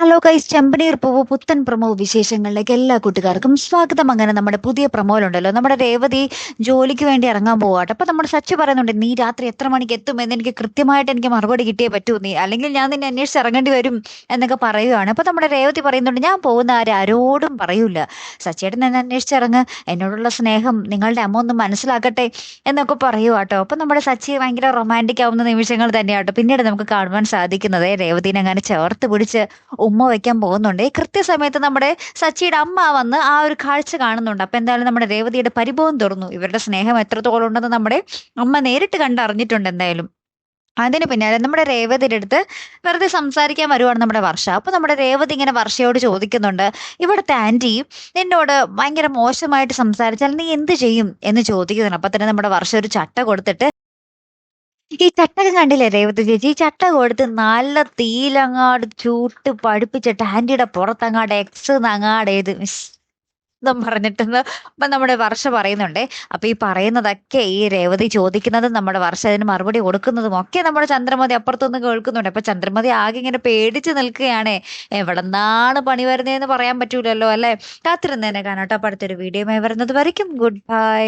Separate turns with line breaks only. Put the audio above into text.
Hello guys, ചെമ്പനീർ പൂവ് പുത്തൻ promo വിശേഷങ്ങളിലേക്ക് എല്ലാ കൂട്ടുകാർക്കും സ്വാഗതം. അങ്ങനെ നമ്മുടെ പുതിയ പ്രമോയിലുണ്ടല്ലോ, നമ്മുടെ രേവതി ജോലിക്ക് വേണ്ടി ഇറങ്ങാൻ പോവാട്ടെ. അപ്പൊ നമ്മുടെ സച്ചു പറയുന്നുണ്ട്, നീ രാത്രി എത്ര മണിക്ക് എത്തും എന്ന് എനിക്ക് കൃത്യമായിട്ട് എനിക്ക് മറുപടി കിട്ടിയേ പറ്റൂ, നീ അല്ലെങ്കിൽ ഞാൻ നിന്നെ അന്വേഷിച്ച് ഇറങ്ങേണ്ടി വരും എന്നൊക്കെ പറയുകയാണ്. അപ്പൊ നമ്മുടെ രേവതി പറയുന്നുണ്ട്, ഞാൻ പോകുന്ന ആരോടും പറയൂല, സച്ചേട്ടൻ എന്നെ അന്വേഷിച്ചിറങ്ങ്, എന്നോടുള്ള സ്നേഹം നിങ്ങളുടെ അമ്മ ഒന്ന് മനസ്സിലാക്കട്ടെ എന്നൊക്കെ പറയുവാട്ടോ. അപ്പൊ നമ്മുടെ സച്ചി ഭയങ്കര റൊമാൻറ്റിക് ആവുന്ന നിമിഷങ്ങൾ തന്നെയാട്ടോ പിന്നീട് നമുക്ക് കാണുവാൻ സാധിക്കുന്നത്. രേവതിനെ അങ്ങനെ ചേർത്ത് പിടിച്ച് ഉമ്മ വയ്ക്കാൻ പോകുന്നുണ്ട്. ഈ കൃത്യസമയത്ത് നമ്മുടെ സച്ചിയുടെ അമ്മ വന്ന് ആ ഒരു കാഴ്ച കാണുന്നുണ്ട്. അപ്പൊ എന്തായാലും നമ്മുടെ രേവതിയുടെ പരിഭവം തുറന്നു. ഇവരുടെ സ്നേഹം എത്രത്തോളം ഉണ്ടെന്ന് നമ്മുടെ അമ്മ നേരിട്ട് കണ്ടറിഞ്ഞിട്ടുണ്ട് എന്തായാലും. അതിന് പിന്നാലെ നമ്മുടെ രേവതിയുടെ അടുത്ത് വെറുതെ സംസാരിക്കാൻ വരുവാണ് നമ്മുടെ വർഷ. അപ്പൊ നമ്മുടെ രേവതി ഇങ്ങനെ വർഷയോട് ചോദിക്കുന്നുണ്ട്, ഇവിടുത്തെ ആന്റി നിന്നോട് ഭയങ്കര മോശമായിട്ട് സംസാരിച്ചാൽ നീ എന്ത് ചെയ്യും എന്ന് ചോദിക്കുന്നുണ്ട്. അപ്പൊ തന്നെ നമ്മുടെ വർഷ ഒരു ചട്ട കൊടുത്തിട്ട്, ഈ ചട്ടകം കണ്ടില്ലേ രേവതി ചേച്ചി, ഈ ചട്ട കൊടുത്ത് നല്ല തീയിലങ്ങാട് ചൂട്ട് പഠിപ്പിച്ചിട്ട് ആന്റിയുടെ പുറത്തങ്ങാട് എക്സ് അങ്ങാട് ഏത് ഇതും പറഞ്ഞിട്ടെന്ന് അപ്പൊ നമ്മുടെ വർഷ പറയുന്നുണ്ടേ. അപ്പൊ ഈ പറയുന്നതൊക്കെ ഈ രേവതി ചോദിക്കുന്നതും നമ്മുടെ വർഷ അതിന് മറുപടി കൊടുക്കുന്നതും ഒക്കെ നമ്മുടെ ചന്ദ്രമതി അപ്പുറത്തൊന്ന് കേൾക്കുന്നുണ്ട്. അപ്പൊ ചന്ദ്രമതി ആകെ ഇങ്ങനെ പേടിച്ച് നിൽക്കുകയാണേ. എവിടെന്നാണ് പണി വരുന്നതെന്ന് പറയാൻ പറ്റൂലല്ലോ അല്ലെ. കാത്തിരുന്നേനെ കാണാട്ടോ. അപ്പൊ അടുത്തൊരു വീഡിയോ വരുന്നത് വരയ്ക്കും. Good bye.